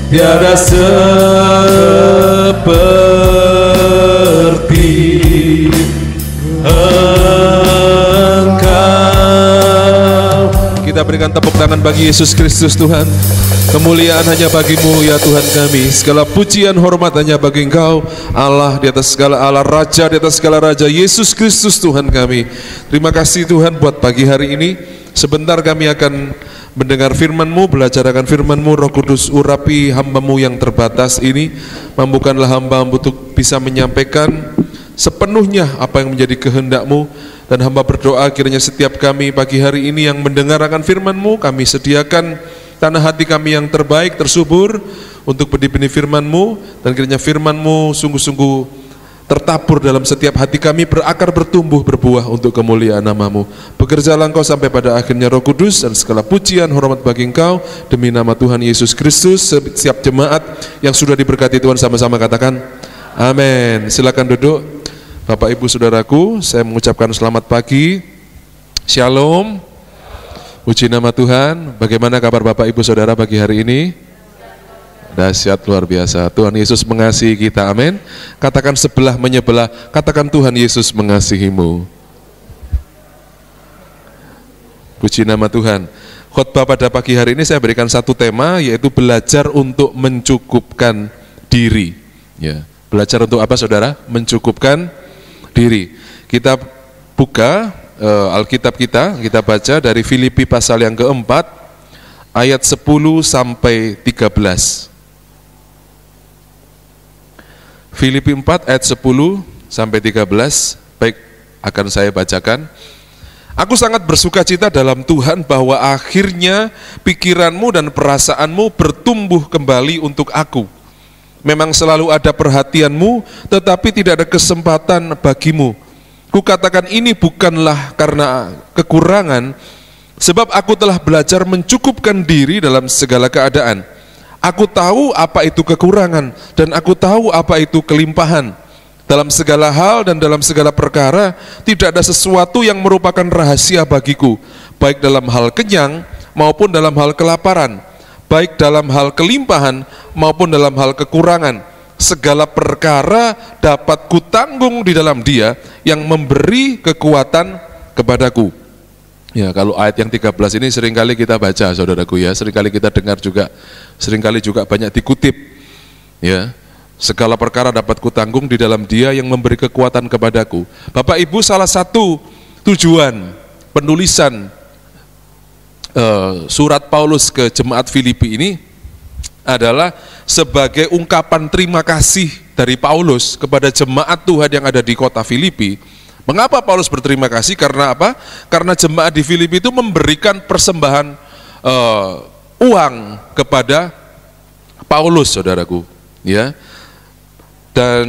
tiada seperti Engkau. Kita berikan tepuk tangan bagi Yesus Kristus Tuhan. Kemuliaan hanya bagimu ya Tuhan kami. Segala pujian hormat hanya bagi Engkau, Allah di atas segala Allah, Raja di atas segala Raja, Yesus Kristus Tuhan kami. Terima kasih Tuhan buat pagi hari ini. Sebentar kami akan mendengar firman-Mu, belajar akan firman-Mu. Roh Kudus, urapi hamba-Mu yang terbatas ini. Mampukanlah hamba untuk bisa menyampaikan sepenuhnya apa yang menjadi kehendak-Mu. Dan hamba berdoa kiranya setiap kami pagi hari ini yang mendengar akan firman-Mu, kami sediakan tanah hati kami yang terbaik, tersubur untuk benih-benih firman-Mu. Dan kiranya firman-Mu sungguh-sungguh tertabur dalam setiap hati kami, berakar, bertumbuh, berbuah untuk kemuliaan nama-Mu. Bekerjalah Engkau sampai pada akhirnya Roh Kudus, dan segala pujian hormat bagi Engkau demi nama Tuhan Yesus Kristus. Setiap jemaat yang sudah diberkati Tuhan sama-sama katakan amin. Silakan duduk. Bapak Ibu Saudaraku, saya mengucapkan selamat pagi, Shalom, puji nama Tuhan. Bagaimana kabar Bapak Ibu Saudara pagi hari ini? Dahsyat, luar biasa. Tuhan Yesus mengasihi kita, amin. Katakan sebelah menyebelah, katakan Tuhan Yesus mengasihimu. Puji nama Tuhan. Khotbah pada pagi hari ini saya berikan satu tema, yaitu belajar untuk mencukupkan diri. Ya, belajar untuk apa saudara? Mencukupkan diri. Kita buka Alkitab kita baca dari Filipi pasal yang keempat, ayat 10 sampai 13. Filipi 4 ayat 10 sampai 13. Baik, akan saya bacakan. Aku sangat bersuka cita dalam Tuhan bahwa akhirnya pikiranmu dan perasaanmu bertumbuh kembali untuk aku. Memang selalu ada perhatianmu, tetapi tidak ada kesempatan bagimu. Kukatakan ini bukanlah karena kekurangan, sebab aku telah belajar mencukupkan diri dalam segala keadaan. Aku tahu apa itu kekurangan, dan aku tahu apa itu kelimpahan. Dalam segala hal dan dalam segala perkara, tidak ada sesuatu yang merupakan rahasia bagiku, baik dalam hal kenyang maupun dalam hal kelaparan, baik dalam hal kelimpahan maupun dalam hal kekurangan. Segala perkara dapat kutanggung di dalam Dia yang memberi kekuatan kepadaku. Ya, kalau ayat yang 13 ini seringkali kita baca saudaraku ya, seringkali kita dengar juga, seringkali juga banyak dikutip. Ya, segala perkara dapat kutanggung di dalam Dia yang memberi kekuatan kepadaku. Bapak Ibu, salah satu tujuan penulisan surat Paulus ke jemaat Filipi ini adalah sebagai ungkapan terima kasih dari Paulus kepada jemaat Tuhan yang ada di kota Filipi. Mengapa Paulus berterima kasih? Karena apa? Karena jemaat di Filipi itu memberikan persembahan uang kepada Paulus, saudaraku. Ya. Dan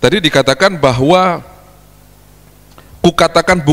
tadi dikatakan bahwa Kukatakan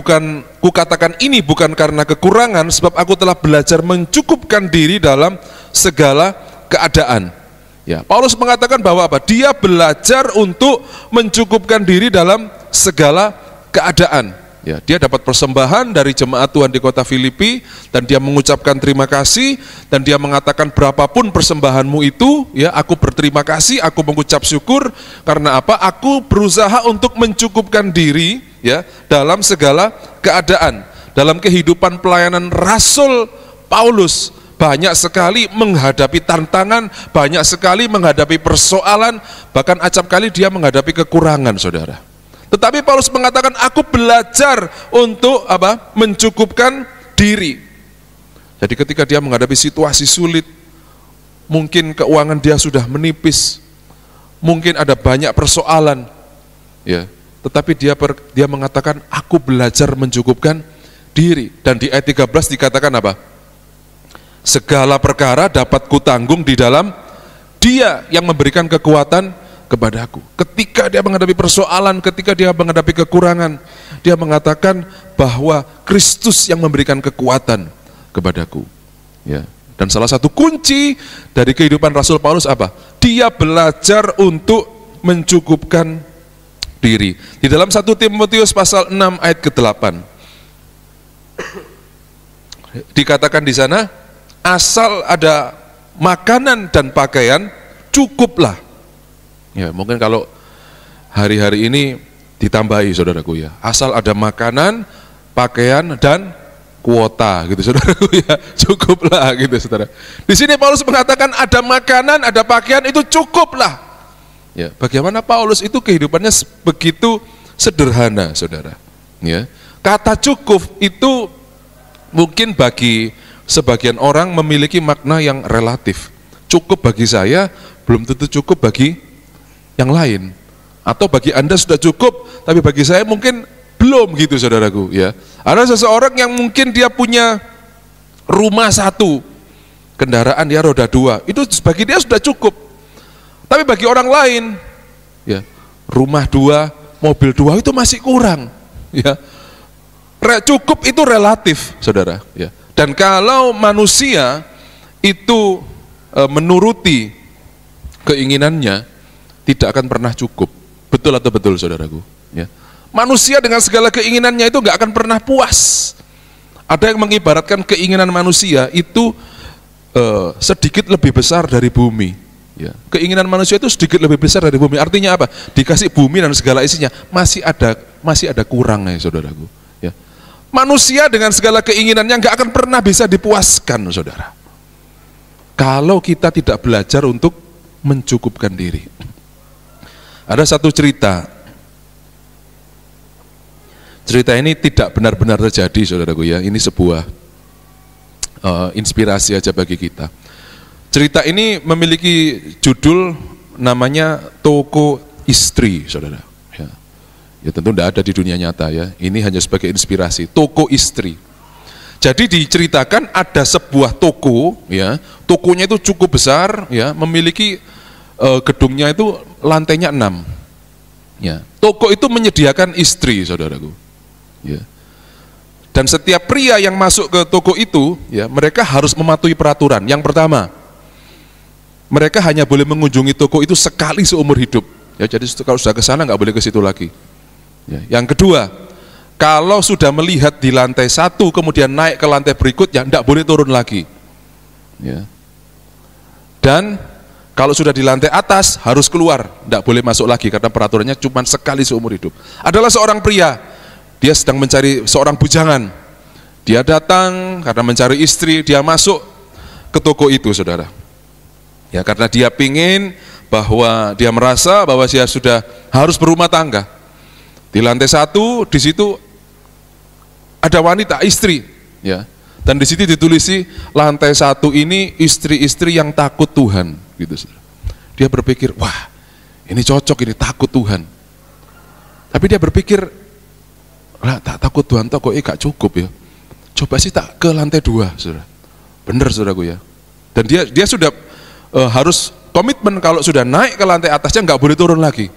ini bukan karena kekurangan, sebab aku telah belajar mencukupkan diri dalam segala keadaan. Ya, Paulus mengatakan bahwa apa? Dia belajar untuk mencukupkan diri dalam segala keadaan. Ya, dia dapat persembahan dari jemaat Tuhan di kota Filipi, dan dia mengucapkan terima kasih, dan dia mengatakan berapapun persembahanmu itu, ya, aku berterima kasih, aku mengucap syukur. Karena apa? Aku berusaha untuk mencukupkan diri, ya, dalam segala keadaan. Dalam kehidupan pelayanan Rasul Paulus banyak sekali menghadapi tantangan, banyak sekali menghadapi persoalan, bahkan acap kali dia menghadapi kekurangan, saudara. Tetapi Paulus mengatakan, aku belajar untuk apa? Mencukupkan diri. Jadi ketika dia menghadapi situasi sulit, mungkin keuangan dia sudah menipis, mungkin ada banyak persoalan, ya, tetapi dia mengatakan, aku belajar mencukupkan diri. Dan di ayat 13 dikatakan apa? Segala perkara dapat kutanggung di dalam Dia yang memberikan kekuatan kepadaku. Ketika dia menghadapi persoalan, ketika dia menghadapi kekurangan, dia mengatakan bahwa Kristus yang memberikan kekuatan kepadaku. Ya. Dan salah satu kunci dari kehidupan Rasul Paulus apa? Dia belajar untuk mencukupkan diri. Di dalam 1 Timotius pasal 6 ayat ke-8 dikatakan di sana, asal ada makanan dan pakaian cukuplah. Ya, mungkin kalau hari-hari ini ditambahi saudaraku ya, asal ada makanan, pakaian dan kuota gitu saudaraku ya, cukuplah gitu saudara. Di sini Paulus mengatakan ada makanan, ada pakaian, itu cukuplah. Ya, bagaimana Paulus itu kehidupannya begitu sederhana saudara. Ya, kata cukup itu mungkin bagi sebagian orang memiliki makna yang relatif. Cukup bagi saya belum tentu cukup bagi yang lain, atau bagi Anda sudah cukup tapi bagi saya mungkin belum gitu saudaraku ya. Ada seseorang yang mungkin dia punya rumah 1, kendaraan dia roda 2, itu bagi dia sudah cukup. Tapi bagi orang lain ya, rumah 2, mobil 2 itu masih kurang ya. Cukup itu relatif saudara ya. Dan kalau manusia itu menuruti keinginannya, tidak akan pernah cukup. Betul atau betul saudaraku ya. Manusia dengan segala keinginannya itu nggak akan pernah puas. Ada yang mengibaratkan keinginan manusia itu sedikit lebih besar dari bumi ya. Keinginan manusia itu sedikit lebih besar dari bumi, artinya apa? Dikasih bumi dan segala isinya masih ada kurang ya saudaraku ya. Manusia dengan segala keinginannya nggak akan pernah bisa dipuaskan saudara, kalau kita tidak belajar untuk mencukupkan diri. Ada satu cerita ini tidak benar-benar terjadi saudaraku ya, ini sebuah inspirasi aja bagi kita. Cerita ini memiliki judul namanya Toko Istri saudara ya. Ya tentu tidak ada di dunia nyata ya, ini hanya sebagai inspirasi. Toko Istri. Jadi diceritakan ada sebuah toko ya, tokonya itu cukup besar ya, memiliki gedungnya itu lantainya 6 ya. Toko itu menyediakan istri saudaraku ya. Dan setiap pria yang masuk ke toko itu ya, mereka harus mematuhi peraturan. Yang pertama, mereka hanya boleh mengunjungi toko itu sekali seumur hidup ya. Jadi kalau sudah ke sana nggak boleh ke situ lagi ya. Yang kedua, kalau sudah melihat di lantai 1 kemudian naik ke lantai berikutnya, nggak boleh turun lagi ya. Dan kalau sudah di lantai atas harus keluar, tidak boleh masuk lagi karena peraturannya cuma sekali seumur hidup. Adalah seorang pria, dia sedang mencari seorang bujangan. Dia datang karena mencari istri, dia masuk ke toko itu saudara. Ya karena dia pingin bahwa dia merasa bahwa dia sudah harus berumah tangga. Di lantai 1 di situ ada wanita istri, ya. Dan di situ ditulisi lantai 1 ini istri-istri yang takut Tuhan, gitu. Dia berpikir, wah ini cocok, ini takut Tuhan. Tapi dia berpikir, lah tak takut Tuhan toh kok gak cukup ya. Coba sih tak ke lantai 2, saudara. Bener saudaraku ya. Dan dia sudah harus komitmen kalau sudah naik ke lantai atasnya nggak boleh turun lagi.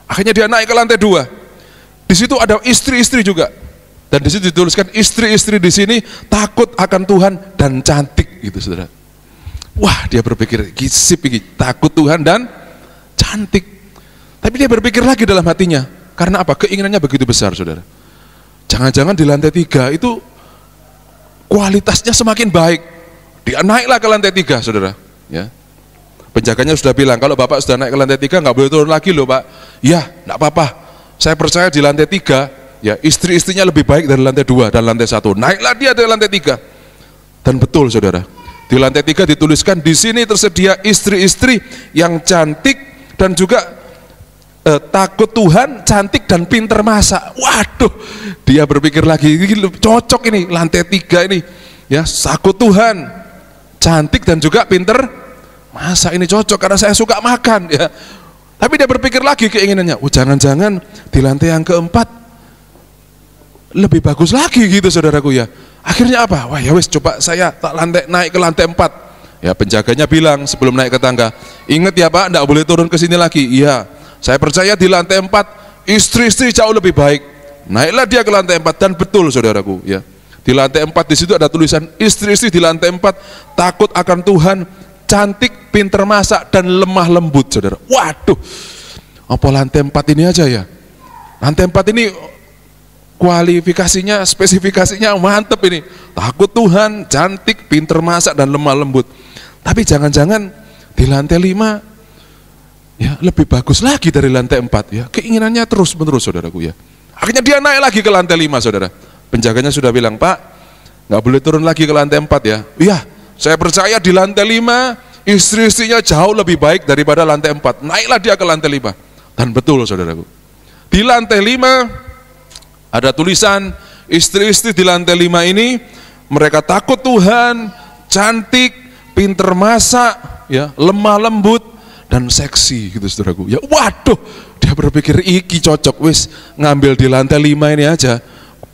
Akhirnya dia naik ke lantai 2. Di situ ada istri-istri juga. Dan di situ dituliskan istri-istri di sini takut akan Tuhan dan cantik, gitu saudara. Wah dia berpikir gisip ini, takut Tuhan dan cantik. Tapi dia berpikir lagi dalam hatinya, karena apa? Keinginannya begitu besar saudara. Jangan-jangan di lantai 3 itu kualitasnya semakin baik. Dia naiklah ke lantai 3 saudara. Ya. Penjaganya sudah bilang, kalau bapak sudah naik ke lantai 3 nggak boleh turun lagi loh pak. Ya, nggak apa-apa. Saya percaya di lantai 3, ya istri-istrinya lebih baik dari lantai 2 dan lantai 1. Naiklah dia dari lantai 3. Dan betul saudara, di lantai 3 dituliskan di sini tersedia istri-istri yang cantik dan juga takut Tuhan, cantik dan pinter masak. Waduh, dia berpikir lagi, ini cocok ini lantai 3 ini, ya takut Tuhan, cantik dan juga pinter masak, ini cocok karena saya suka makan, ya. Tapi dia berpikir lagi keinginannya, oh jangan-jangan di lantai yang keempat lebih bagus lagi gitu saudaraku ya. Akhirnya apa? Wah ya wis, coba saya naik ke lantai 4. Ya penjaganya bilang sebelum naik ke tangga, ingat ya pak, enggak boleh turun ke sini lagi. Iya, saya percaya di lantai 4 istri-istri jauh lebih baik. Naiklah dia ke lantai 4 dan betul saudaraku ya. Di lantai 4 di situ ada tulisan istri-istri di lantai 4 takut akan Tuhan, cantik, pinter masak dan lemah lembut saudara. Waduh, apa lantai 4 ini aja ya? Lantai 4 ini kualifikasinya, spesifikasinya mantep ini. Takut Tuhan, cantik, pinter masak dan lemah lembut. Tapi jangan-jangan di lantai 5 ya lebih bagus lagi dari lantai 4 ya. Keinginannya terus menerus saudaraku ya. Akhirnya dia naik lagi ke lantai 5 saudara. Penjaganya sudah bilang, Pak, nggak boleh turun lagi ke lantai 4 ya. Iya, saya percaya di lantai 5 istri-istrinya jauh lebih baik daripada lantai 4. Naiklah dia ke lantai 5. Dan betul saudaraku, di lantai 5 ada tulisan istri-istri di lantai 5 ini mereka takut Tuhan, cantik, pinter masak, ya, lemah lembut dan seksi gitu saudaraku. Ya waduh, dia berpikir iki cocok wis ngambil di lantai 5 ini aja.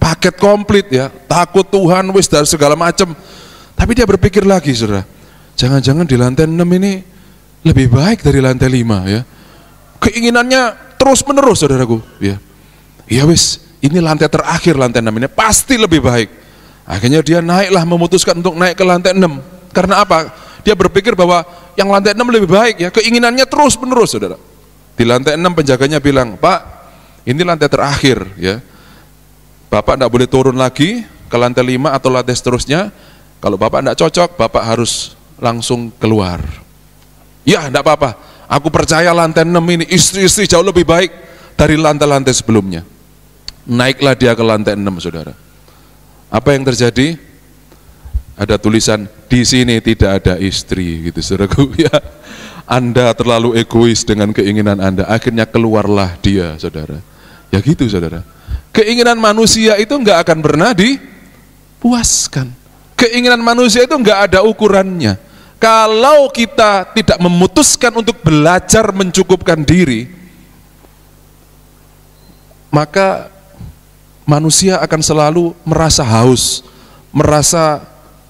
Paket komplit ya, takut Tuhan wis dari segala macam. Tapi dia berpikir lagi saudara, jangan-jangan di lantai 6 ini lebih baik dari lantai 5 ya. Keinginannya terus menerus saudaraku ya. Ya wis, ini lantai terakhir, lantai 6 ini pasti lebih baik. Akhirnya dia naiklah, memutuskan untuk naik ke lantai 6. Karena apa? Dia berpikir bahwa yang lantai 6 lebih baik ya. Keinginannya terus menerus saudara. Di lantai 6 penjaganya bilang, Pak, ini lantai terakhir ya. Bapak tidak boleh turun lagi ke lantai 5 atau lantai seterusnya. Kalau Bapak tidak cocok, Bapak harus langsung keluar. Ya tidak apa-apa, aku percaya lantai 6 ini istri-istri jauh lebih baik dari lantai-lantai sebelumnya. Naiklah dia ke lantai 6 saudara. Apa yang terjadi? Ada tulisan, di sini tidak ada istri gitu saudaraku ya. Anda terlalu egois dengan keinginan Anda, akhirnya keluarlah dia saudara. Ya gitu saudara. Keinginan manusia itu enggak akan pernah dipuaskan. Keinginan manusia itu enggak ada ukurannya. Kalau kita tidak memutuskan untuk belajar mencukupkan diri, maka manusia akan selalu merasa haus, merasa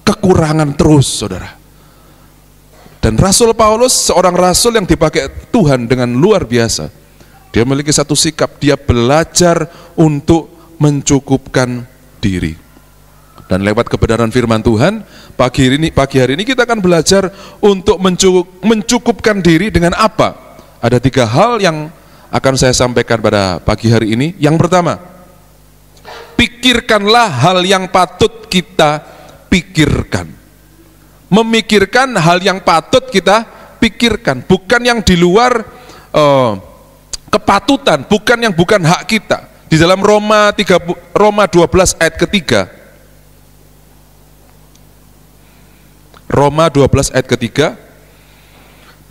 kekurangan terus saudara. Dan Rasul Paulus, seorang rasul yang dipakai Tuhan dengan luar biasa, dia memiliki satu sikap, dia belajar untuk mencukupkan diri. Dan lewat kebenaran firman Tuhan, pagi hari ini kita akan belajar untuk mencukupkan diri dengan apa? Ada 3 hal yang akan saya sampaikan pada pagi hari ini. Yang pertama, pikirkanlah hal yang patut kita pikirkan. Memikirkan hal yang patut kita pikirkan, bukan yang di luar kepatutan, bukan yang bukan hak kita. Di dalam Roma 12 ayat ketiga, Roma 12 ayat ketiga,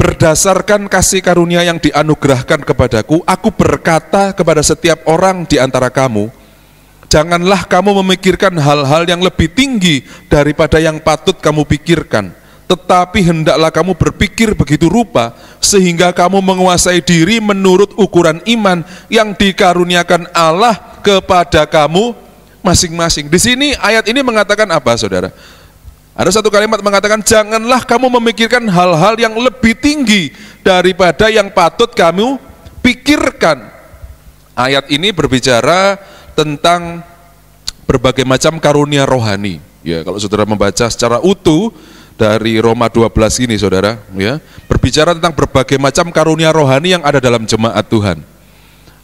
berdasarkan kasih karunia yang dianugerahkan kepadaku, aku berkata kepada setiap orang di antara kamu, janganlah kamu memikirkan hal-hal yang lebih tinggi daripada yang patut kamu pikirkan, tetapi hendaklah kamu berpikir begitu rupa sehingga kamu menguasai diri menurut ukuran iman yang dikaruniakan Allah kepada kamu masing-masing. Di sini ayat ini mengatakan apa saudara? Ada satu kalimat mengatakan, janganlah kamu memikirkan hal-hal yang lebih tinggi daripada yang patut kamu pikirkan. Ayat ini berbicara tentang berbagai macam karunia rohani. Ya, kalau saudara membaca secara utuh dari Roma 12 ini saudara, ya, berbicara tentang berbagai macam karunia rohani yang ada dalam jemaat Tuhan.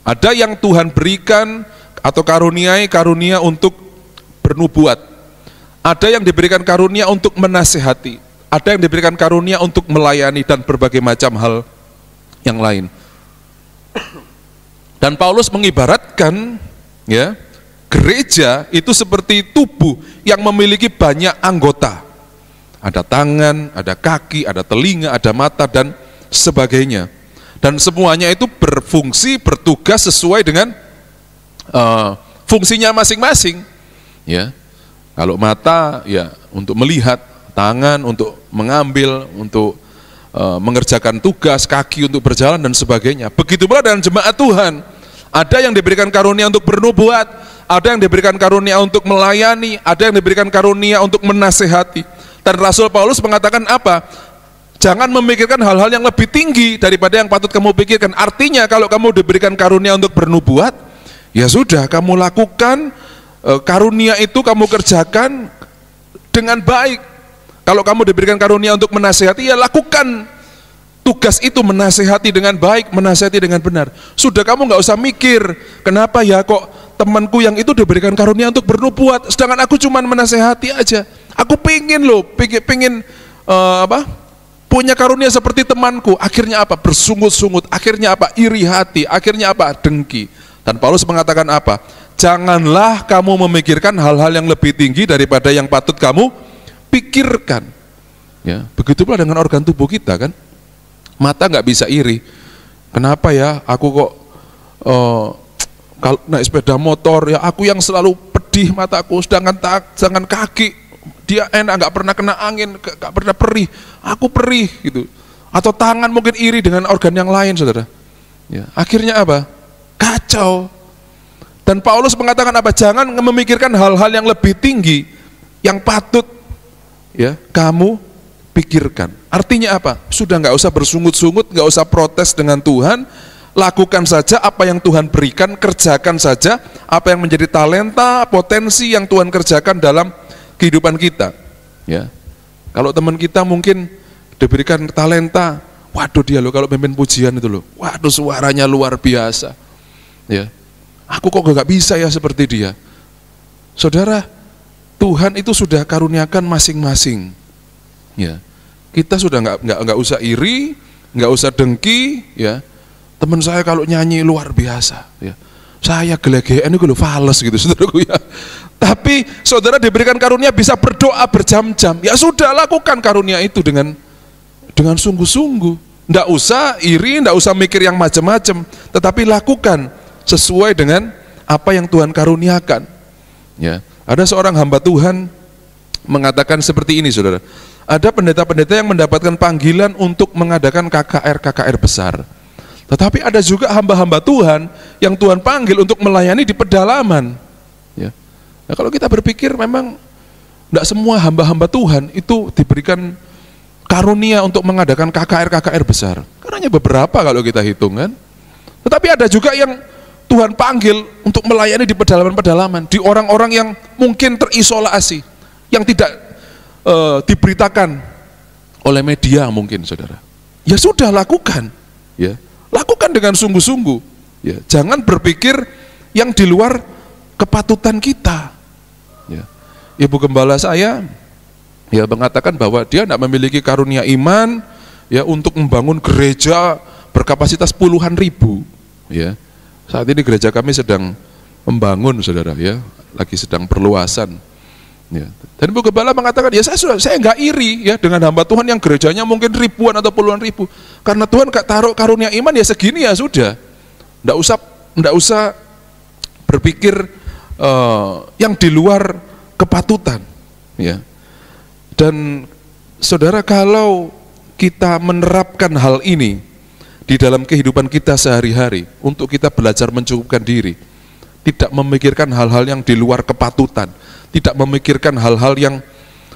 Ada yang Tuhan berikan atau karunia untuk bernubuat. Ada yang diberikan karunia untuk menasihati, ada yang diberikan karunia untuk melayani dan berbagai macam hal yang lain. Dan Paulus mengibaratkan ya, gereja itu seperti tubuh yang memiliki banyak anggota. Ada tangan, ada kaki, ada telinga, ada mata dan sebagainya. Dan semuanya itu berfungsi, bertugas sesuai dengan fungsinya masing-masing. Ya. Kalau mata ya untuk melihat, tangan untuk mengambil, untuk mengerjakan tugas, kaki untuk berjalan dan sebagainya. Begitu pula dengan jemaat Tuhan. Ada yang diberikan karunia untuk bernubuat, ada yang diberikan karunia untuk melayani, ada yang diberikan karunia untuk menasehati. Dan Rasul Paulus mengatakan apa? Jangan memikirkan hal-hal yang lebih tinggi daripada yang patut kamu pikirkan. Artinya kalau kamu diberikan karunia untuk bernubuat, ya sudah kamu lakukan. Karunia itu kamu kerjakan dengan baik. Kalau kamu diberikan karunia untuk menasihati, ya lakukan tugas itu, menasihati dengan baik, menasihati dengan benar. Sudah, kamu nggak usah mikir kenapa ya kok temanku yang itu diberikan karunia untuk bernubuat, sedangkan aku cuma menasihati aja. Aku pengen loh, pengen punya karunia seperti temanku. Akhirnya apa? Bersungut-sungut. Akhirnya apa? Iri hati. Akhirnya apa? Dengki. Dan Paulus mengatakan apa? Janganlah kamu memikirkan hal-hal yang lebih tinggi daripada yang patut kamu pikirkan. Ya, begitu pula dengan organ tubuh kita kan. Mata nggak bisa iri. Kenapa ya? Aku kok kalau naik sepeda motor ya aku yang selalu pedih mataku, sedangkan kaki dia enak, nggak pernah kena angin, nggak pernah perih, aku perih gitu. Atau tangan mungkin iri dengan organ yang lain, saudara. Ya, akhirnya apa? Kacau. Dan Paulus mengatakan apa? Jangan memikirkan hal-hal yang lebih tinggi, yang patut ya kamu pikirkan. Artinya apa? Sudah nggak usah bersungut-sungut, nggak usah protes dengan Tuhan. Lakukan saja apa yang Tuhan berikan, kerjakan saja apa yang menjadi talenta, potensi yang Tuhan kerjakan dalam kehidupan kita. Ya, kalau teman kita mungkin diberikan talenta, waduh dia loh kalau pimpin pujian itu loh, waduh suaranya luar biasa. Ya, aku kok gak bisa ya seperti dia. Saudara, Tuhan itu sudah karuniakan masing-masing. Ya, kita sudah nggak usah iri, nggak usah dengki. Ya, teman saya kalau nyanyi luar biasa. Ya, saya gelegean itu loh, fales gitu, saudaraku ya. Tapi saudara diberikan karunia bisa berdoa berjam-jam. Ya sudah, lakukan karunia itu dengan sungguh-sungguh. Nggak usah iri, nggak usah mikir yang macam-macam. Tetapi lakukan sesuai dengan apa yang Tuhan karuniakan. Ya, ada seorang hamba Tuhan mengatakan seperti ini, saudara. Ada pendeta-pendeta yang mendapatkan panggilan untuk mengadakan KKR besar. Tetapi ada juga hamba-hamba Tuhan yang Tuhan panggil untuk melayani di pedalaman. Ya. Nah, kalau kita berpikir memang tidak semua hamba-hamba Tuhan itu diberikan karunia untuk mengadakan KKR besar. Karena hanya beberapa kalau kita hitung kan. Tetapi ada juga yang Tuhan panggil untuk melayani di pedalaman-pedalaman, di orang-orang yang mungkin terisolasi, yang tidak diberitakan oleh media mungkin, saudara. Ya sudah, lakukan. Ya, lakukan dengan sungguh-sungguh. Ya, jangan berpikir yang di luar kepatutan kita. Ya. Ibu gembala saya ya mengatakan bahwa dia tidak memiliki karunia iman ya untuk membangun gereja berkapasitas puluhan ribu. Ya, saat ini gereja kami sedang membangun, saudara ya, lagi sedang perluasan. Ya. Dan Ibu Gembala mengatakan, ya saya nggak iri ya dengan hamba Tuhan yang gerejanya mungkin ribuan atau puluhan ribu, karena Tuhan taruh karunia iman ya segini ya sudah, nggak usah berpikir yang di luar kepatutan. Ya. Dan saudara, kalau kita menerapkan hal ini di dalam kehidupan kita sehari-hari, untuk kita belajar mencukupkan diri, tidak memikirkan hal-hal yang di luar kepatutan, tidak memikirkan hal-hal yang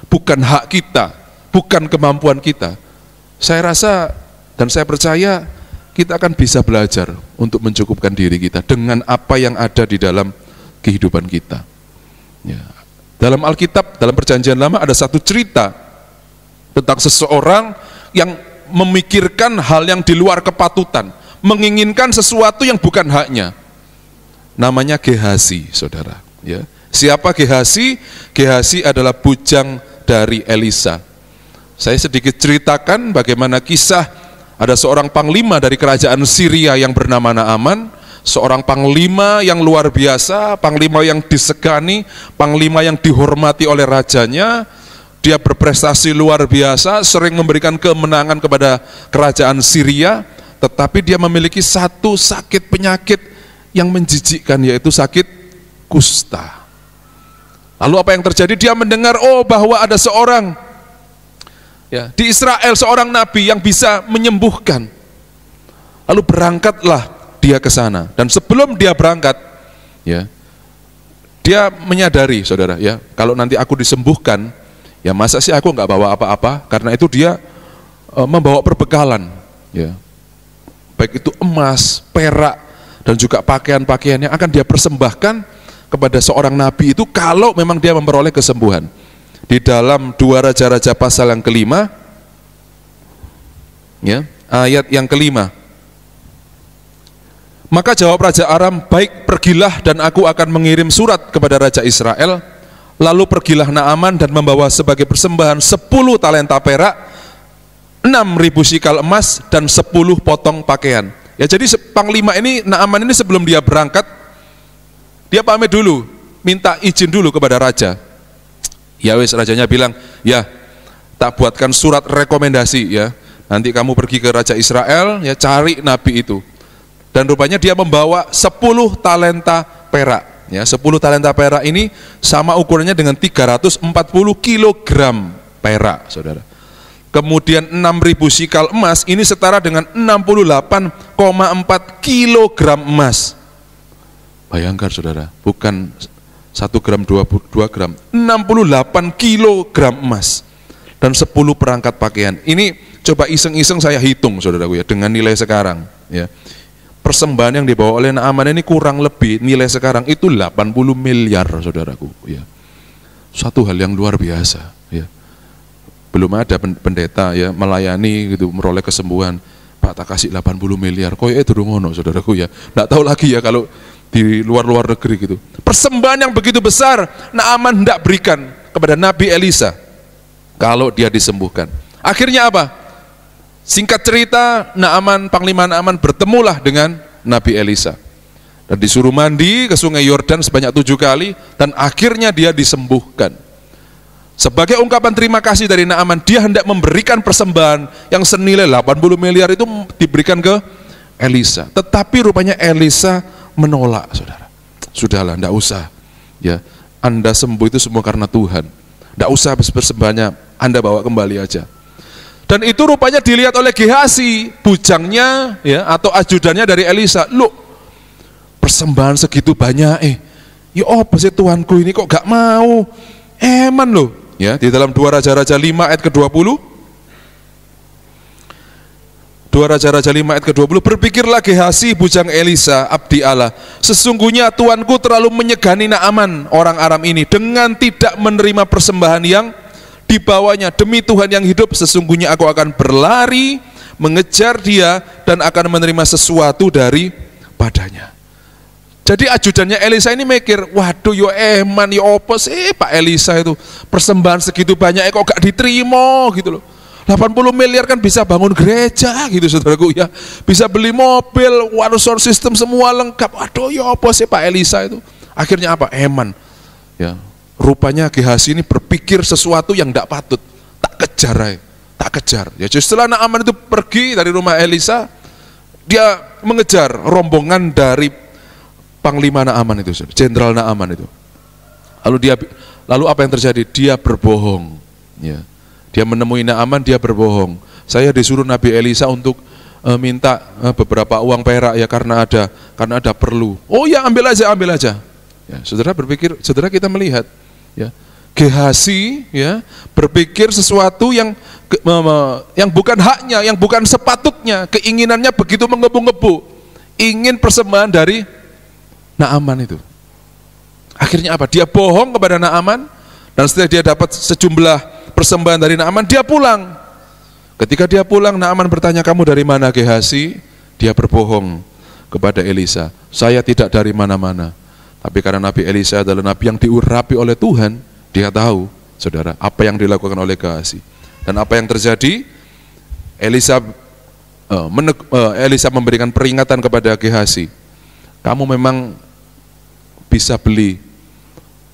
bukan hak kita, bukan kemampuan kita. Saya rasa dan saya percaya kita akan bisa belajar untuk mencukupkan diri kita dengan apa yang ada di dalam kehidupan kita. Ya. Dalam Alkitab, dalam Perjanjian Lama ada satu cerita tentang seseorang yang memikirkan hal yang di luar kepatutan, menginginkan sesuatu yang bukan haknya. Namanya Gehazi, saudara. Ya. Siapa Gehazi? Gehazi adalah bujang dari Elisa. Saya sedikit ceritakan bagaimana kisah ada seorang panglima dari kerajaan Syria yang bernama Naaman, seorang panglima yang luar biasa, panglima yang disegani, panglima yang dihormati oleh rajanya. Dia berprestasi luar biasa, sering memberikan kemenangan kepada kerajaan Syria, tetapi dia memiliki satu sakit penyakit yang menjijikkan, yaitu sakit kusta. Lalu apa yang terjadi? Dia mendengar bahwa ada seorang ya di Israel, seorang nabi yang bisa menyembuhkan. Lalu berangkatlah dia ke sana, dan sebelum dia berangkat ya, dia menyadari, saudara ya, kalau nanti aku disembuhkan, ya masa sih aku nggak bawa apa-apa. Karena itu dia membawa perbekalan ya, baik itu emas, perak, dan juga pakaian-pakaian yang akan dia persembahkan kepada seorang nabi itu kalau memang dia memperoleh kesembuhan. Di dalam 2 Raja-Raja pasal yang kelima ya, ayat yang kelima, maka jawab Raja Aram, baik, pergilah dan aku akan mengirim surat kepada Raja Israel. Lalu pergilah Naaman dan membawa sebagai persembahan 10 talenta perak 6.000 sikal emas dan 10 potong pakaian. Ya, jadi panglima ini, Naaman ini sebelum dia berangkat, dia pamit dulu, minta izin dulu kepada raja. Ya wes, rajanya bilang, ya tak buatkan surat rekomendasi ya. Nanti kamu pergi ke Raja Israel, ya cari nabi itu. Dan rupanya dia membawa 10 talenta perak. Ya, 10 talenta perak ini sama ukurannya dengan 340 kilogram perak, saudara. Kemudian 6.000 sikal emas ini setara dengan 68,4 kilogram emas. Bayangkan saudara, bukan 1 gram 22 gram, 68 kilogram emas dan 10 perangkat pakaian. Ini coba iseng-iseng saya hitung saudaraku ya, dengan nilai sekarang ya. Persembahan yang dibawa oleh Naaman ini kurang lebih nilai sekarang itu 80 miliar saudaraku ya. Suatu hal yang luar biasa ya. Belum ada pendeta ya melayani gitu, meroleh kesembuhan, Pak tak kasih 80 miliar, koyoknya durung ngono saudaraku ya. Nggak tahu lagi ya kalau di luar-luar negeri gitu. Persembahan yang begitu besar Naaman hendak berikan kepada Nabi Elisa kalau dia disembuhkan. Akhirnya apa? Singkat cerita, Panglima Naaman bertemulah dengan Nabi Elisa dan disuruh mandi ke sungai Yordan sebanyak 7 kali dan akhirnya dia disembuhkan. Sebagai ungkapan terima kasih dari Naaman, dia hendak memberikan persembahan yang senilai 80 miliar itu diberikan ke Elisa. Tetapi rupanya Elisa menolak, saudara. Sudahlah, enggak usah. Ya, Anda sembuh itu semua karena Tuhan. Enggak usah habis persembahannya, Anda bawa kembali aja. Dan itu rupanya dilihat oleh Gehazi, bujangnya ya atau ajudannya dari Elisa. Loh, persembahan segitu banyak, ya apa sih Tuanku ini kok gak mau? Eman loh. Ya, di dalam 2 Raja-Raja 5 ayat ke-20. 2 Raja-Raja 5 ayat ke-20, berpikirlah Gehazi bujang Elisa abdi Allah, sesungguhnya tuanku terlalu menyegani Naaman orang Aram ini dengan tidak menerima persembahan yang dibawanya. Demi Tuhan yang hidup, sesungguhnya aku akan berlari mengejar dia dan akan menerima sesuatu daripadanya. Jadi ajudannya Elisa ini mikir, waduh yo eman yo apa sih Pak Elisa itu, persembahan segitu banyak kok gak diterima gitu loh. 80 miliar kan bisa bangun gereja gitu saudaraku ya, bisa beli mobil, water source system semua lengkap. Waduh yo apa sih Pak Elisa itu. Akhirnya apa? Eman ya. Rupanya Gehazi ini berpikir sesuatu yang tidak patut, tak kejar. Ya setelah Naaman itu pergi dari rumah Elisa, dia mengejar rombongan dari Panglima Naaman itu, Jenderal Naaman itu. Lalu apa yang terjadi? Dia berbohong. Ya. Dia menemui Naaman, dia berbohong. Saya disuruh Nabi Elisa untuk minta beberapa uang perak ya karena ada perlu. Oh ya ambil aja. Ya, saudara berpikir, saudara kita melihat, ya Gehazi ya berpikir sesuatu yang bukan haknya, yang bukan sepatutnya, keinginannya begitu menggebu-gebu, ingin persembahan dari Naaman itu. Akhirnya apa? Dia bohong kepada Naaman dan setelah dia dapat sejumlah persembahan dari Naaman, dia pulang. Ketika dia pulang, Naaman bertanya, kamu dari mana Gehazi? Dia berbohong kepada Elisa, saya tidak dari mana-mana. Tapi karena Nabi Elisa adalah Nabi yang diurapi oleh Tuhan, dia tahu, saudara, apa yang dilakukan oleh Gehazi. Dan apa yang terjadi? Elisa memberikan peringatan kepada Gehazi, kamu memang bisa beli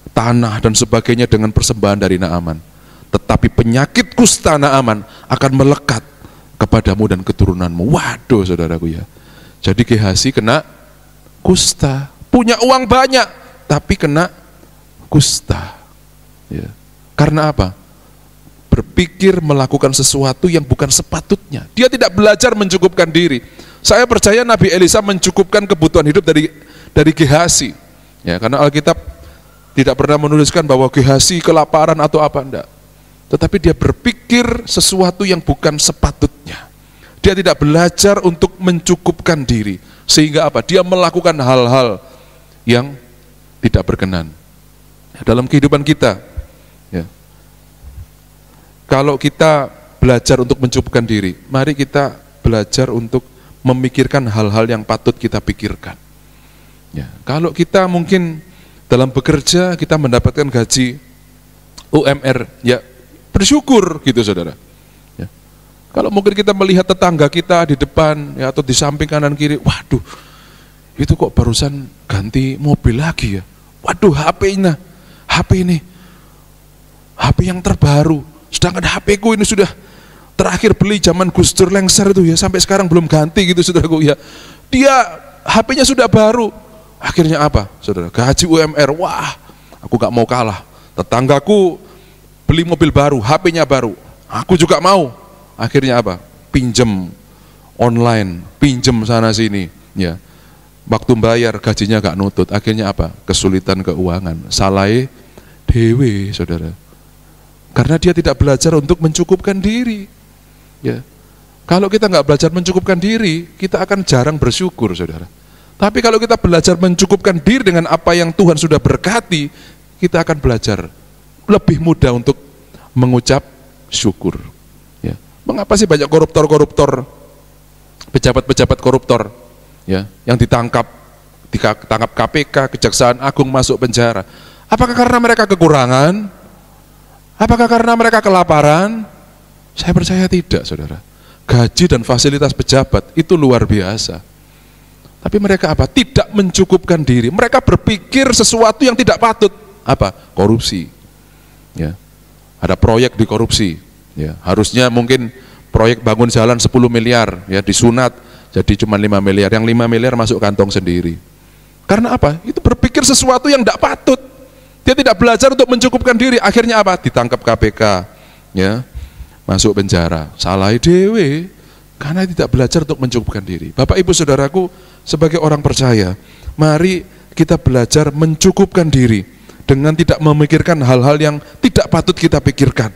tanah dan sebagainya dengan persembahan dari Naaman, tetapi penyakit kusta Naaman akan melekat kepadamu dan keturunanmu. Waduh saudaraku ya. Jadi Gehazi kena kusta, punya uang banyak tapi kena kusta ya. Karena apa? Berpikir melakukan sesuatu yang bukan sepatutnya. Dia tidak belajar mencukupkan diri. Saya percaya Nabi Elisa mencukupkan kebutuhan hidup dari Gehazi ya, karena Alkitab tidak pernah menuliskan bahwa Gehazi kelaparan atau apa, enggak. Tetapi dia berpikir sesuatu yang bukan sepatutnya. Dia tidak belajar untuk mencukupkan diri, sehingga apa? Dia melakukan hal-hal yang tidak berkenan dalam kehidupan kita ya. Kalau kita belajar untuk mencukupkan diri, mari kita belajar untuk memikirkan hal-hal yang patut kita pikirkan ya. Kalau kita mungkin dalam bekerja kita mendapatkan gaji UMR ya, bersyukur gitu saudara ya. Kalau mungkin kita melihat tetangga kita di depan ya, atau di samping kanan kiri, waduh, itu kok barusan ganti mobil lagi ya. Waduh, HP ini HP yang terbaru. Sedangkan HP ku ini sudah terakhir beli zaman Gus Dur Lengser itu ya, sampai sekarang belum ganti gitu saudaraku ya. Dia HP-nya sudah baru. Akhirnya apa saudara? Gaji UMR, wah aku gak mau kalah. Tetanggaku beli mobil baru, HP-nya baru, aku juga mau. Akhirnya apa? Pinjem online, pinjem sana sini ya. Waktu bayar gajinya gak nutut, akhirnya apa? Kesulitan keuangan. Salai dewe saudara. Karena dia tidak belajar untuk mencukupkan diri ya. Kalau kita nggak belajar mencukupkan diri, kita akan jarang bersyukur saudara. Tapi kalau kita belajar mencukupkan diri dengan apa yang Tuhan sudah berkati, kita akan belajar lebih mudah untuk mengucap syukur ya. Mengapa sih banyak koruptor-koruptor, pejabat-pejabat koruptor ya, yang ditangkap KPK, Kejaksaan Agung, masuk penjara? Apakah karena mereka kekurangan? Apakah karena mereka kelaparan? Saya percaya tidak saudara. Gaji dan fasilitas pejabat itu luar biasa. Tapi mereka apa? Tidak mencukupkan diri. Mereka berpikir sesuatu yang tidak patut. Apa? Korupsi ya. Ada proyek dikorupsi ya. Harusnya mungkin proyek bangun jalan 10 miliar ya, disunat jadi cuma 5 miliar. Yang 5 miliar masuk kantong sendiri. Karena apa? Itu berpikir sesuatu yang tidak patut. Dia tidak belajar untuk mencukupkan diri. Akhirnya apa? Ditangkap KPK ya, masuk penjara. Salah dewe karena tidak belajar untuk mencukupkan diri. Bapak Ibu Saudaraku, sebagai orang percaya, mari kita belajar mencukupkan diri dengan tidak memikirkan hal-hal yang tidak patut kita pikirkan.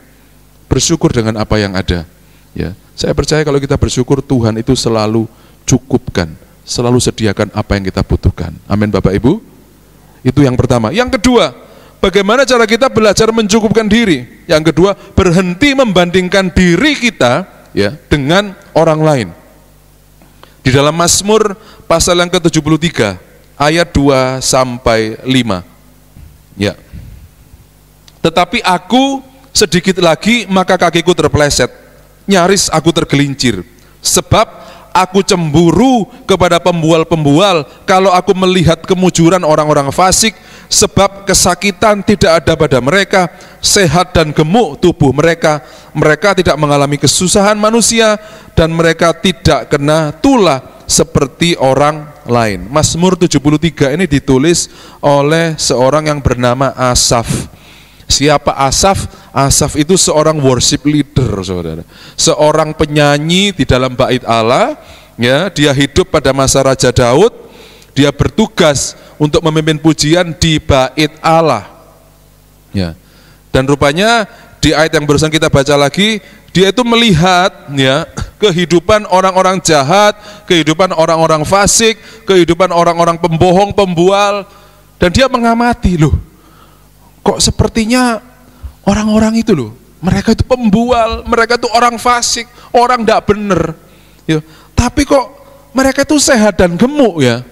Bersyukur dengan apa yang ada ya. Saya percaya kalau kita bersyukur, Tuhan itu selalu cukupkan, selalu sediakan apa yang kita butuhkan. Amin Bapak Ibu. Itu yang pertama. Yang kedua, bagaimana cara kita belajar mencukupkan diri? Yang kedua, berhenti membandingkan diri kita ya dengan orang lain. Di dalam Mazmur pasal yang ke-73 ayat 2 sampai 5. Ya. Tetapi aku sedikit lagi maka kakiku terpeleset, nyaris aku tergelincir. Sebab aku cemburu kepada pembual-pembual kalau aku melihat kemujuran orang-orang fasik, sebab kesakitan tidak ada pada mereka, sehat dan gemuk tubuh mereka. Mereka tidak mengalami kesusahan manusia dan mereka tidak kena tulah seperti orang lain. Mazmur 73 ini ditulis oleh seorang yang bernama Asaf. Siapa Asaf? Asaf itu seorang worship leader, saudara. Seorang penyanyi di dalam bait Allah. Ya, dia hidup pada masa Raja Daud. Dia bertugas untuk memimpin pujian di bait Allah. Ya. Dan rupanya di ayat yang barusan kita baca lagi, dia itu melihat ya kehidupan orang-orang jahat, kehidupan orang-orang fasik, kehidupan orang-orang pembohong, pembual, dan dia mengamati, loh, kok sepertinya orang-orang itu loh, mereka itu pembual, mereka itu orang fasik, orang tidak benar, ya. Tapi kok mereka itu sehat dan gemuk ya.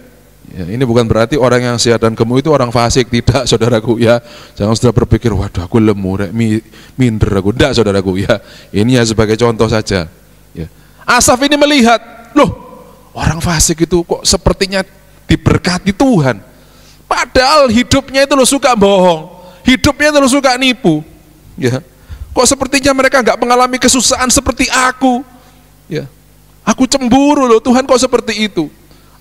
Ya, ini bukan berarti orang yang sehat dan gemuk itu orang fasik, tidak saudaraku ya. Jangan sudah berpikir, waduh aku lemu, minder aku, tidak saudaraku ya. Ini ya sebagai contoh saja. Ya. Asaf ini melihat, loh orang fasik itu kok sepertinya diberkati Tuhan. Padahal hidupnya itu lo suka bohong, hidupnya itu lo suka nipu. Ya. Kok sepertinya mereka nggak mengalami kesusahan seperti aku. Ya. Aku cemburu loh, Tuhan kok seperti itu.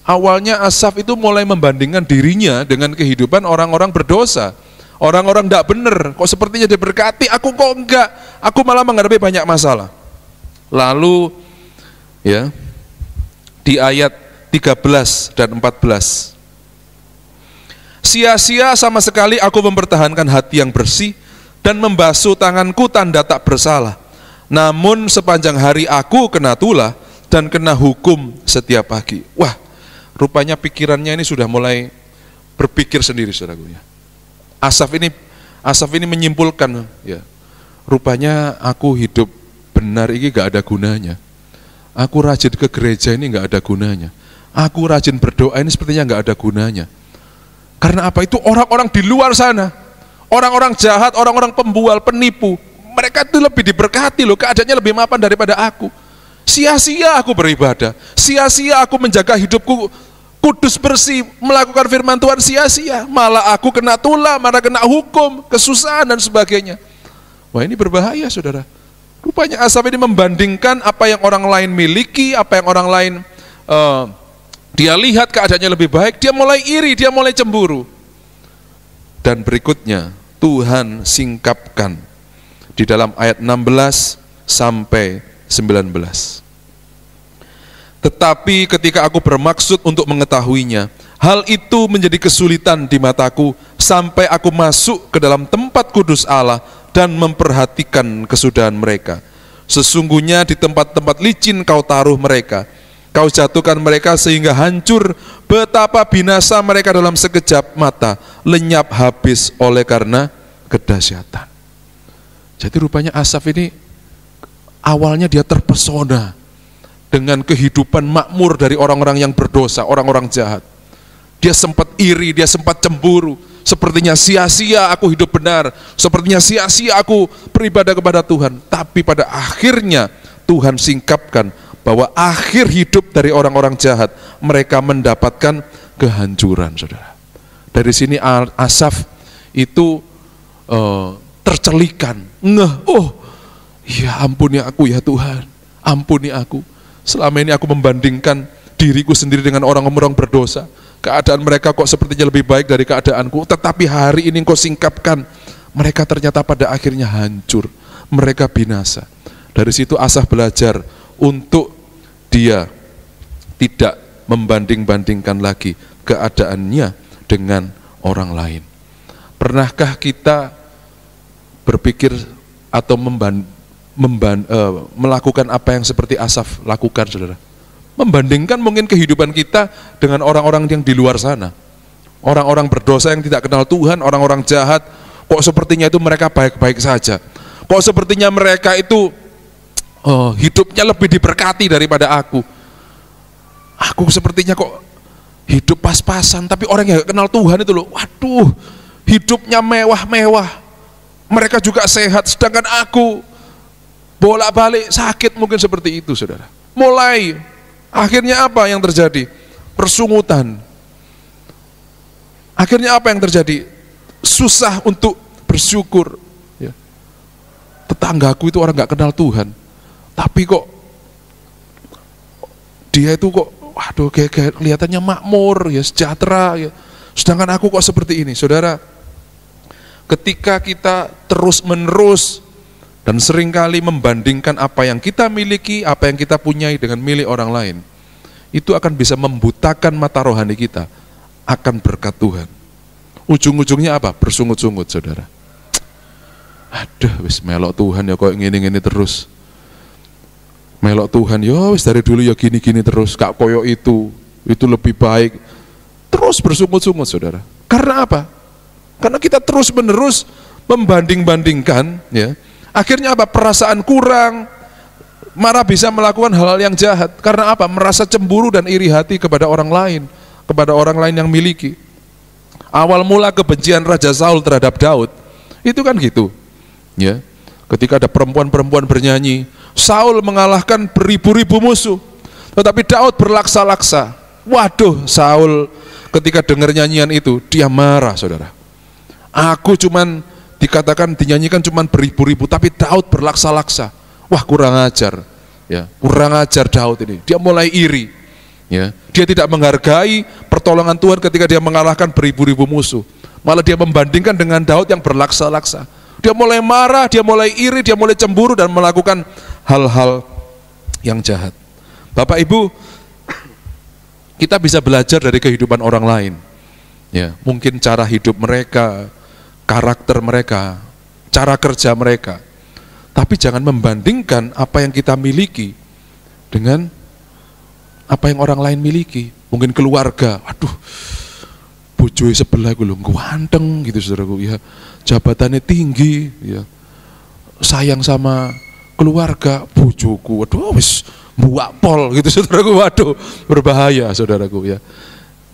Awalnya Asaf itu mulai membandingkan dirinya dengan kehidupan orang-orang berdosa. Orang-orang tidak benar, kok sepertinya diberkati, aku kok enggak. Aku malah menghadapi banyak masalah. Lalu ya di ayat 13 dan 14. Sia-sia sama sekali aku mempertahankan hati yang bersih dan membasuh tanganku tanda tak bersalah. Namun sepanjang hari aku kena tulah dan kena hukum setiap pagi. Wah, rupanya pikirannya ini sudah mulai berpikir sendiri, saudaraku ya. Asaf ini menyimpulkan ya, rupanya aku hidup benar ini gak ada gunanya. Aku rajin ke gereja ini gak ada gunanya. Aku rajin berdoa ini sepertinya gak ada gunanya. Karena apa? Itu orang-orang di luar sana, orang-orang jahat, orang-orang pembual, penipu, mereka itu lebih diberkati loh, keadaannya lebih mapan daripada aku. Sia-sia aku beribadah, sia-sia aku menjaga hidupku kudus bersih, melakukan firman Tuhan sia-sia. Malah aku kena tulah, malah kena hukum, kesusahan dan sebagainya. Wah, ini berbahaya, saudara. Rupanya Asaf ini membandingkan apa yang orang lain miliki, apa yang orang lain dia lihat keadaannya lebih baik, dia mulai iri, dia mulai cemburu. Dan berikutnya Tuhan singkapkan di dalam ayat 16 sampai 19. Tetapi ketika aku bermaksud untuk mengetahuinya, hal itu menjadi kesulitan di mataku sampai aku masuk ke dalam tempat kudus Allah dan memperhatikan kesudahan mereka. Sesungguhnya di tempat-tempat licin kau taruh mereka, kau jatuhkan mereka sehingga hancur, betapa binasa mereka dalam sekejap mata, lenyap habis oleh karena kedahsyatan. Jadi rupanya Asaf ini awalnya dia terpesona dengan kehidupan makmur dari orang-orang yang berdosa, orang-orang jahat. Dia sempat iri, dia sempat cemburu. Sepertinya sia-sia aku hidup benar, sepertinya sia-sia aku beribadah kepada Tuhan. Tapi pada akhirnya Tuhan singkapkan bahwa akhir hidup dari orang-orang jahat, mereka mendapatkan kehancuran, saudara. Dari sini Asaf itu tercelikan, oh ya ampuni aku ya Tuhan, ampuni aku. Selama ini aku membandingkan diriku sendiri dengan orang-orang berdosa. Keadaan mereka kok sepertinya lebih baik dari keadaanku. Tetapi hari ini Engkau singkapkan, mereka ternyata pada akhirnya hancur. Mereka binasa. Dari situ Asaf belajar untuk dia tidak membanding-bandingkan lagi keadaannya dengan orang lain. Pernahkah kita berpikir atau melakukan apa yang seperti Asaf lakukan, saudara? Membandingkan mungkin kehidupan kita dengan orang-orang yang di luar sana, orang-orang berdosa yang tidak kenal Tuhan, orang-orang jahat. Kok sepertinya itu mereka baik-baik saja, kok sepertinya mereka itu hidupnya lebih diberkati daripada aku sepertinya kok hidup pas-pasan. Tapi orang yang gak kenal Tuhan itu loh, waduh, hidupnya mewah-mewah, mereka juga sehat, sedangkan aku bolak-balik sakit. Mungkin seperti itu, saudara. Mulai akhirnya apa yang terjadi? Persungutan. Akhirnya apa yang terjadi? Susah untuk bersyukur. Ya. Tetanggaku itu orang gak kenal Tuhan, tapi kok dia itu kok, waduh, kayak kelihatannya makmur, ya, sejahtera, ya. Sedangkan aku kok seperti ini, saudara. Ketika kita terus-menerus dan seringkali membandingkan apa yang kita miliki, apa yang kita punyai dengan milik orang lain, itu akan bisa membutakan mata rohani kita akan berkat Tuhan. Ujung-ujungnya apa? Bersungut-sungut, saudara. Aduh, wis melok Tuhan ya kok ngini-ngini terus. Melok Tuhan ya wis dari dulu ya gini-gini terus, gak koyo itu lebih baik. Terus bersungut-sungut, saudara. Karena apa? Karena kita terus-menerus membanding-bandingkan, ya. Akhirnya apa? Perasaan kurang, marah bisa melakukan hal-hal yang jahat. Karena apa? Merasa cemburu dan iri hati kepada orang lain, kepada orang lain yang miliki. Awal mula kebencian Raja Saul terhadap Daud, itu kan gitu, ya. Ketika ada perempuan-perempuan bernyanyi, Saul mengalahkan beribu-ribu musuh, tetapi Daud berlaksa-laksa. Waduh, Saul ketika dengar nyanyian itu, dia marah, saudara. Aku cuman dikatakan dinyanyikan cuman beribu-ribu, tapi Daud berlaksa-laksa. Wah, kurang ajar, ya, kurang ajar Daud ini. Dia mulai iri, ya. Dia tidak menghargai pertolongan Tuhan ketika dia mengalahkan beribu-ribu musuh. Malah dia membandingkan dengan Daud yang berlaksa-laksa. Dia mulai marah, dia mulai iri, dia mulai cemburu dan melakukan hal-hal yang jahat. Bapak Ibu, kita bisa belajar dari kehidupan orang lain. Ya, mungkin cara hidup mereka, karakter mereka, cara kerja mereka. Tapi jangan membandingkan apa yang kita miliki dengan apa yang orang lain miliki. Mungkin keluarga, waduh, bojoe sebelah gue loh, ganteng gitu, saudaraku, ya, jabatannya tinggi, ya, sayang sama keluarga, bojoku, waduh, wis buak pol gitu, saudaraku, waduh, berbahaya, saudaraku, ya.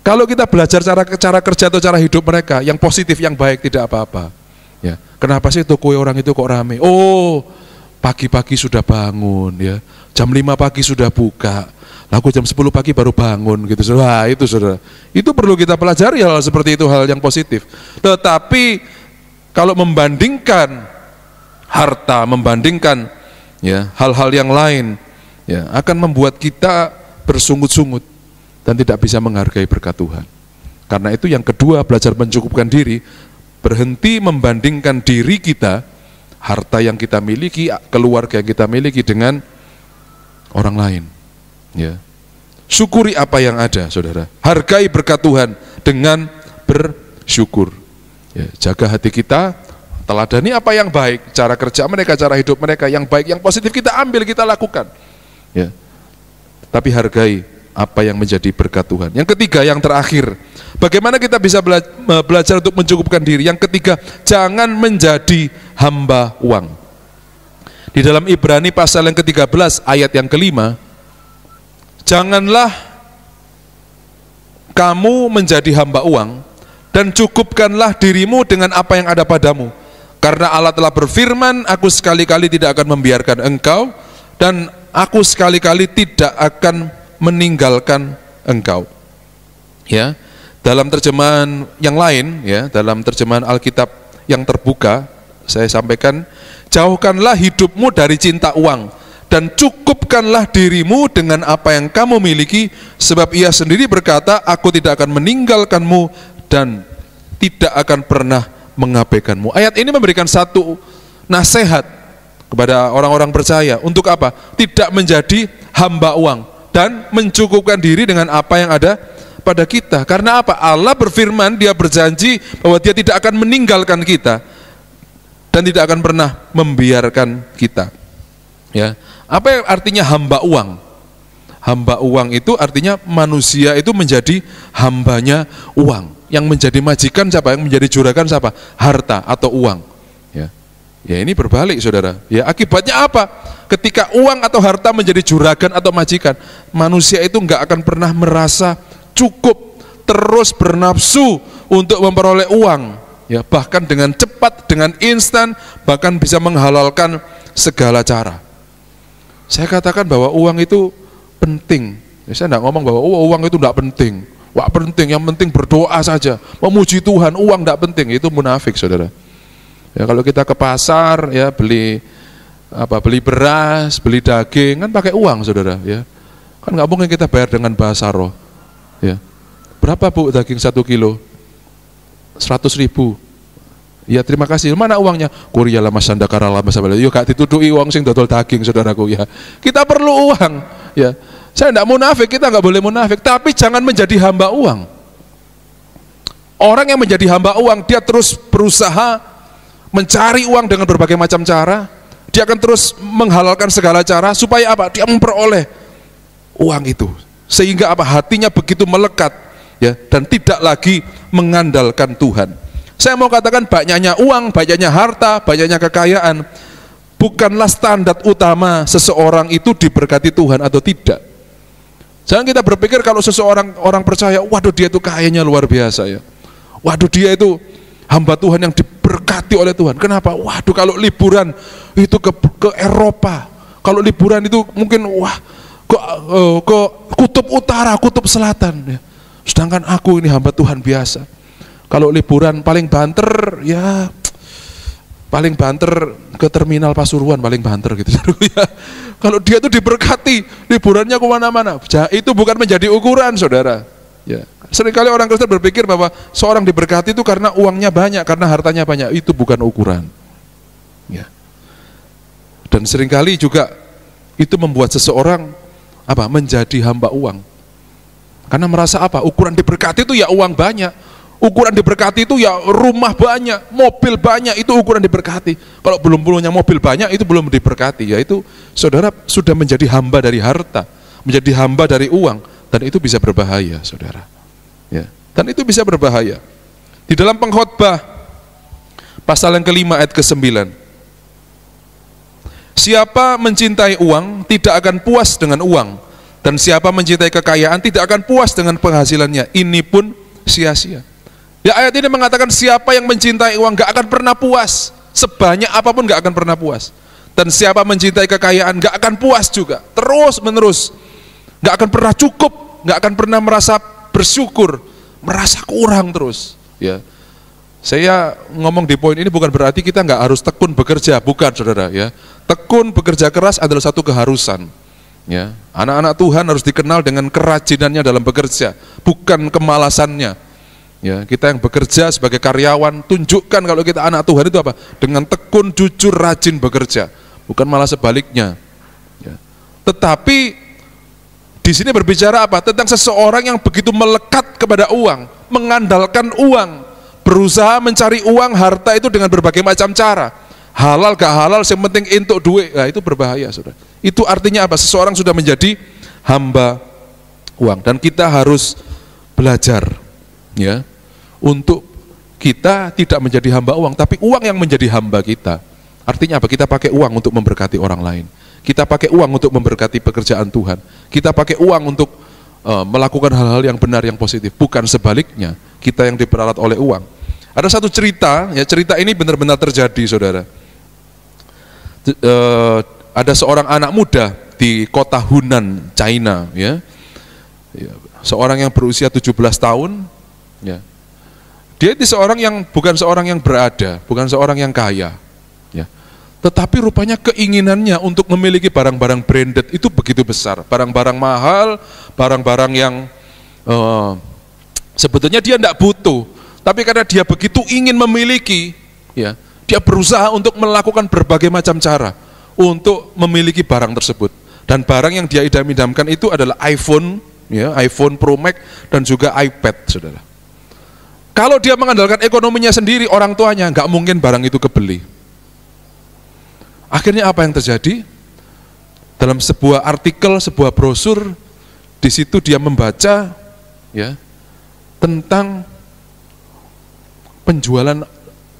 Kalau kita belajar cara kerja atau cara hidup mereka yang positif, yang baik, tidak apa-apa, ya. Kenapa sih toko orang itu kok rame? Oh, pagi-pagi sudah bangun ya, jam 5 pagi sudah buka, aku jam 10 pagi baru bangun gitu. Wah, itu saudara, itu perlu kita pelajari hal seperti itu, hal yang positif. Tetapi kalau membandingkan harta, membandingkan ya hal-hal yang lain ya, akan membuat kita bersungut-sungut dan tidak bisa menghargai berkat Tuhan. Karena itu yang kedua, belajar mencukupkan diri, berhenti membandingkan diri kita, harta yang kita miliki, keluarga yang kita miliki dengan orang lain. Ya. Syukuri apa yang ada, saudara. Hargai berkat Tuhan dengan bersyukur. Ya, jaga hati kita, teladani apa yang baik, cara kerja mereka, cara hidup mereka yang baik, yang positif kita ambil, kita lakukan. Ya. Tapi hargai apa yang menjadi berkat Tuhan. Yang ketiga, yang terakhir, bagaimana kita bisa belajar untuk mencukupkan diri? Yang ketiga, jangan menjadi hamba uang. Di dalam Ibrani pasal yang ke-13 ayat yang ke-5, janganlah kamu menjadi hamba uang dan cukupkanlah dirimu dengan apa yang ada padamu. Karena Allah telah berfirman, aku sekali-kali tidak akan membiarkan engkau dan aku sekali-kali tidak akan meninggalkan engkau. Ya, dalam terjemahan yang lain, ya, dalam terjemahan Alkitab yang terbuka, saya sampaikan, jauhkanlah hidupmu dari cinta uang dan cukupkanlah dirimu dengan apa yang kamu miliki, sebab Ia sendiri berkata, aku tidak akan meninggalkanmu dan tidak akan pernah mengabaikanmu. Ayat ini memberikan satu nasihat kepada orang-orang percaya untuk apa? Tidak menjadi hamba uang dan mencukupkan diri dengan apa yang ada pada kita. Karena apa? Allah berfirman, Dia berjanji bahwa Dia tidak akan meninggalkan kita dan tidak akan pernah membiarkan kita. Ya, apa yang artinya hamba uang? Hamba uang itu artinya manusia itu menjadi hambanya uang. Yang menjadi majikan siapa? Yang menjadi juragan siapa? Harta atau uang. Ya, ya ini berbalik, saudara. Ya, akibatnya apa? Ketika uang atau harta menjadi juragan atau majikan, manusia itu enggak akan pernah merasa cukup, terus bernafsu untuk memperoleh uang, ya, bahkan dengan cepat, dengan instan, bahkan bisa menghalalkan segala cara. Saya katakan bahwa uang itu penting. Ya, saya enggak ngomong bahwa uang itu enggak penting. Wah, penting, yang penting berdoa saja, memuji Tuhan, uang enggak penting. Itu munafik, saudara. Ya, kalau kita ke pasar, ya, beli beras, beli daging, kan pakai uang, saudara, ya. Kan nggak mungkin kita bayar dengan bahasa roh, ya. Berapa bu daging 1 kilo? 100.000. Ya, terima kasih. Mana uangnya? Kuriya lama sandakara lama sabala. Yo gak dituduki uang sing dodol daging, saudaraku, ya. Kita perlu uang, ya. Saya enggak munafik, kita nggak boleh munafik, tapi jangan menjadi hamba uang. Orang yang menjadi hamba uang, dia terus berusaha mencari uang dengan berbagai macam cara. Dia akan terus menghalalkan segala cara supaya apa? Dia memperoleh uang itu. Sehingga apa? Hatinya begitu melekat, ya, dan tidak lagi mengandalkan Tuhan. Saya mau katakan, banyaknya uang, banyaknya harta, banyaknya kekayaan bukanlah standar utama seseorang itu diberkati Tuhan atau tidak. Jangan kita berpikir kalau seseorang orang percaya, waduh dia itu kayanya luar biasa, ya. Waduh dia itu hamba Tuhan yang diberkati oleh Tuhan. Kenapa? Waduh kalau liburan itu ke Eropa, kalau liburan itu mungkin ke kutub utara, kutub selatan, ya. Sedangkan aku ini hamba Tuhan biasa. Kalau liburan paling banter, ya paling banter ke terminal Pasuruan, paling banter gitu. Ya. Kalau dia itu diberkati, liburannya kemana-mana, itu bukan menjadi ukuran, saudara. Ya. Seringkali orang Kristen berpikir bahwa seorang diberkati itu karena uangnya banyak, karena hartanya banyak. Itu bukan ukuran. Ya. Dan seringkali juga itu membuat seseorang menjadi hamba uang. Karena merasa ukuran diberkati itu ya uang banyak. Ukuran diberkati itu ya rumah banyak, mobil banyak, itu ukuran diberkati. Kalau belum punya mobil banyak, itu belum diberkati. Ya itu saudara sudah menjadi hamba dari harta, menjadi hamba dari uang, dan itu bisa berbahaya, saudara. Ya, dan itu bisa berbahaya. Di dalam Pengkhotbah pasal yang ke-5 ayat ke-9, siapa mencintai uang tidak akan puas dengan uang, dan siapa mencintai kekayaan tidak akan puas dengan penghasilannya. Ini pun sia-sia. Ya, ayat ini mengatakan siapa yang mencintai uang gak akan pernah puas, sebanyak apapun gak akan pernah puas. Dan siapa mencintai kekayaan gak akan puas juga, terus menerus, gak akan pernah cukup, gak akan pernah merasa bersyukur, merasa kurang terus. Ya, saya ngomong di poin ini bukan berarti kita gak harus tekun bekerja, bukan saudara. Ya, tekun bekerja keras adalah satu keharusan. Ya, anak-anak Tuhan harus dikenal dengan kerajinannya dalam bekerja, bukan kemalasannya. Ya, kita yang bekerja sebagai karyawan, tunjukkan kalau kita anak Tuhan itu apa? Dengan tekun, jujur, rajin bekerja, bukan malah sebaliknya. Ya. Tetapi di sini berbicara apa? Tentang seseorang yang begitu melekat kepada uang, mengandalkan uang, berusaha mencari uang, harta itu dengan berbagai macam cara. Halal gak halal, yang penting untuk duit. Nah, itu berbahaya, saudara. Itu artinya apa? Seseorang sudah menjadi hamba uang, dan kita harus belajar, ya, untuk kita tidak menjadi hamba uang, tapi uang yang menjadi hamba kita. Artinya apa? Kita pakai uang untuk memberkati orang lain. Kita pakai uang untuk memberkati pekerjaan Tuhan. Kita pakai uang untuk melakukan hal-hal yang benar, yang positif. Bukan sebaliknya, kita yang diperalat oleh uang. Ada satu cerita, ya, cerita ini benar-benar terjadi, saudara. Ada seorang anak muda di kota Hunan, China, ya. Seorang yang berusia 17 tahun, ya. Dia itu seorang yang bukan seorang yang berada, bukan seorang yang kaya, ya. Tetapi rupanya keinginannya untuk memiliki barang-barang branded itu begitu besar, barang-barang mahal, barang-barang yang sebetulnya dia tidak butuh, tapi karena dia begitu ingin memiliki, ya, dia berusaha untuk melakukan berbagai macam cara untuk memiliki barang tersebut. Dan barang yang dia idam-idamkan itu adalah iPhone, ya, iPhone Pro Max dan juga iPad, saudara. Kalau dia mengandalkan ekonominya sendiri, orang tuanya, nggak mungkin barang itu kebeli. Akhirnya apa yang terjadi? Dalam sebuah artikel, sebuah brosur, di situ dia membaca, ya, tentang penjualan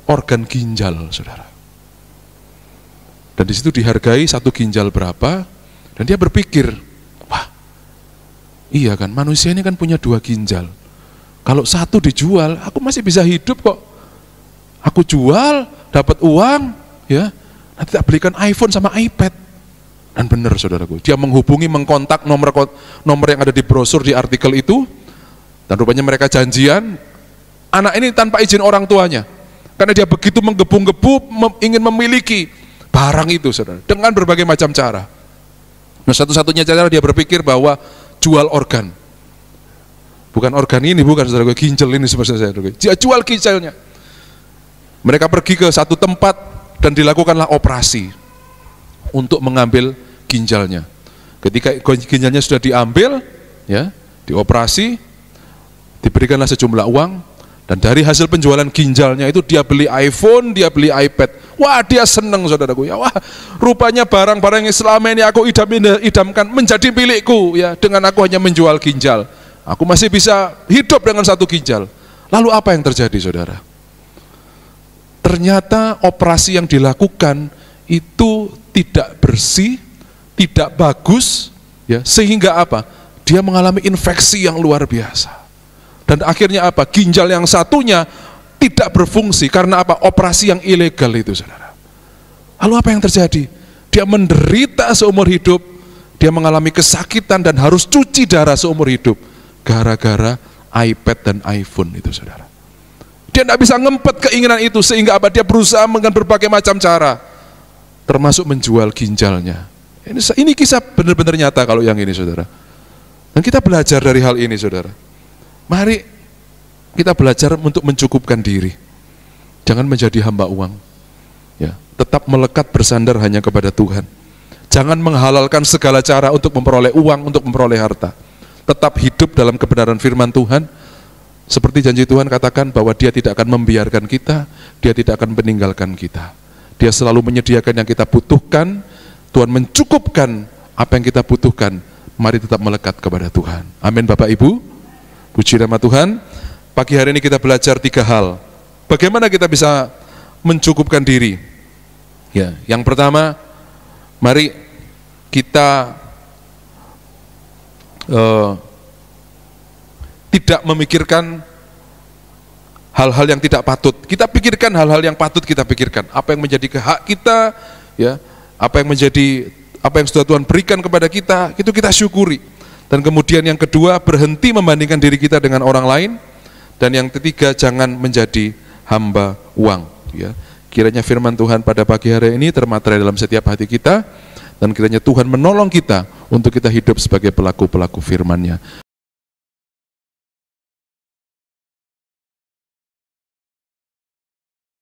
organ ginjal, saudara. Dan di situ dihargai satu ginjal berapa, dan dia berpikir, wah, iya kan, manusia ini kan punya 2 ginjal. Kalau satu dijual, aku masih bisa hidup kok. Aku jual, dapat uang, ya, nanti tak belikan iPhone sama iPad. Dan benar, saudaraku, dia menghubungi, mengkontak nomor yang ada di brosur di artikel itu, dan rupanya mereka janjian. Anak ini tanpa izin orang tuanya, karena dia begitu menggebu-gebu ingin memiliki barang itu, saudara, dengan berbagai macam cara. Nah, satu-satunya cara dia berpikir bahwa jual organ. Bukan organ ini, bukan, saudara, ginjal ini seperti saya. Dia jual ginjalnya. Mereka pergi ke satu tempat dan dilakukanlah operasi untuk mengambil ginjalnya. Ketika ginjalnya sudah diambil, ya, dioperasi, diberikanlah sejumlah uang, dan dari hasil penjualan ginjalnya itu dia beli iPhone, dia beli iPad. Wah, dia senang, saudaraku, ya. Wah, rupanya barang-barang yang selama ini aku idamkan menjadi milikku, ya, dengan aku hanya menjual ginjal. Aku masih bisa hidup dengan 1 ginjal. Lalu apa yang terjadi, saudara? Ternyata operasi yang dilakukan itu tidak bersih, tidak bagus, ya, sehingga apa? Dia mengalami infeksi yang luar biasa. Dan akhirnya apa? Ginjal yang satunya tidak berfungsi karena apa? Operasi yang ilegal itu, saudara. Lalu apa yang terjadi? Dia menderita seumur hidup, dia mengalami kesakitan dan harus cuci darah seumur hidup. Gara-gara iPad dan iPhone itu, saudara. Dia tidak bisa ngempet keinginan itu, sehingga apa? Dia berusaha dengan berbagai macam cara, termasuk menjual ginjalnya. Ini kisah benar-benar nyata kalau yang ini, saudara. Dan kita belajar dari hal ini, saudara. Mari kita belajar untuk mencukupkan diri. Jangan menjadi hamba uang, ya. Tetap melekat bersandar hanya kepada Tuhan. Jangan menghalalkan segala cara untuk memperoleh uang, untuk memperoleh harta. Tetap hidup dalam kebenaran firman Tuhan, seperti janji Tuhan katakan bahwa Dia tidak akan membiarkan kita, Dia tidak akan meninggalkan kita. Dia selalu menyediakan yang kita butuhkan. Tuhan mencukupkan apa yang kita butuhkan. Mari tetap melekat kepada Tuhan. Amin, Bapak Ibu. Puji nama Tuhan. Pagi hari ini kita belajar 3 hal. Bagaimana kita bisa mencukupkan diri? Ya, yang pertama, mari kita tidak memikirkan hal-hal yang tidak patut. Kita pikirkan hal-hal yang patut kita pikirkan. Apa yang menjadi hak kita, ya, apa yang sudah Tuhan berikan kepada kita, itu kita syukuri. Dan kemudian yang kedua, berhenti membandingkan diri kita dengan orang lain. Dan yang ketiga, jangan menjadi hamba uang. Ya. Kiranya firman Tuhan pada pagi hari ini termaterai dalam setiap hati kita, dan kiranya Tuhan menolong kita untuk kita hidup sebagai pelaku-pelaku firman-Nya.